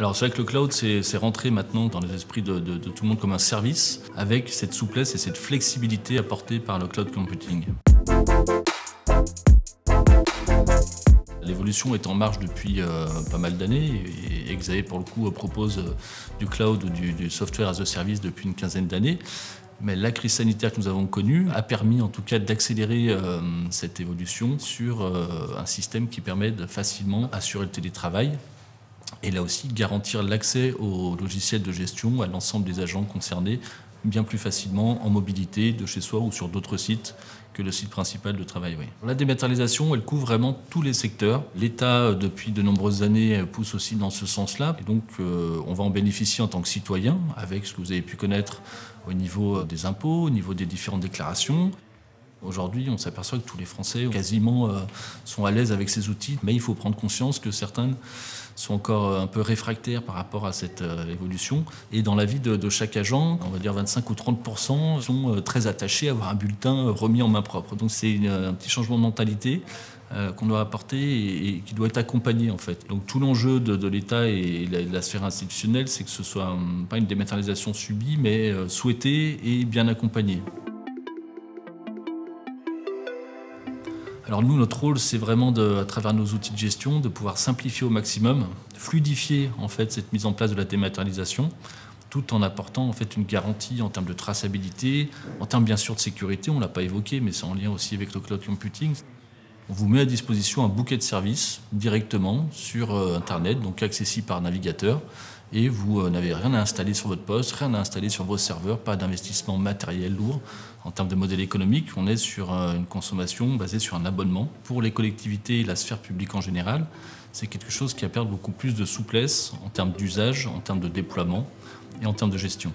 Alors c'est vrai que le cloud, c'est rentré maintenant dans les esprits de tout le monde comme un service, avec cette souplesse et cette flexibilité apportée par le cloud computing. L'évolution est en marche depuis pas mal d'années et Exae pour le coup propose du cloud ou du software as a service depuis une quinzaine d'années. Mais la crise sanitaire que nous avons connue a permis en tout cas d'accélérer cette évolution sur un système qui permet de facilement assurer le télétravail et là aussi garantir l'accès aux logiciels de gestion à l'ensemble des agents concernés bien plus facilement en mobilité de chez soi ou sur d'autres sites que le site principal de travail. Oui. La dématérialisation, elle couvre vraiment tous les secteurs. L'État, depuis de nombreuses années, pousse aussi dans ce sens-là. Et donc, on va en bénéficier en tant que citoyen, avec ce que vous avez pu connaître au niveau des impôts, au niveau des différentes déclarations. Aujourd'hui, on s'aperçoit que tous les Français quasiment sont à l'aise avec ces outils, mais il faut prendre conscience que certains sont encore un peu réfractaires par rapport à cette évolution. Et dans la vie de chaque agent, on va dire 25 ou 30% sont très attachés à avoir un bulletin remis en main propre. Donc c'est un petit changement de mentalité qu'on doit apporter et qui doit être accompagné en fait. Donc tout l'enjeu de l'État et de la sphère institutionnelle, c'est que ce soit pas une dématérialisation subie, mais souhaitée et bien accompagnée. Alors nous, notre rôle, c'est vraiment à travers nos outils de gestion, de pouvoir simplifier au maximum, fluidifier en fait cette mise en place de la dématérialisation, tout en apportant en fait une garantie en termes de traçabilité, en termes bien sûr de sécurité, on ne l'a pas évoqué, mais c'est en lien aussi avec le cloud computing. On vous met à disposition un bouquet de services directement sur Internet, donc accessible par navigateur. Et vous n'avez rien à installer sur votre poste, rien à installer sur vos serveurs, pas d'investissement matériel lourd. En termes de modèle économique, on est sur une consommation basée sur un abonnement. Pour les collectivités et la sphère publique en général, c'est quelque chose qui apporte beaucoup plus de souplesse en termes d'usage, en termes de déploiement et en termes de gestion.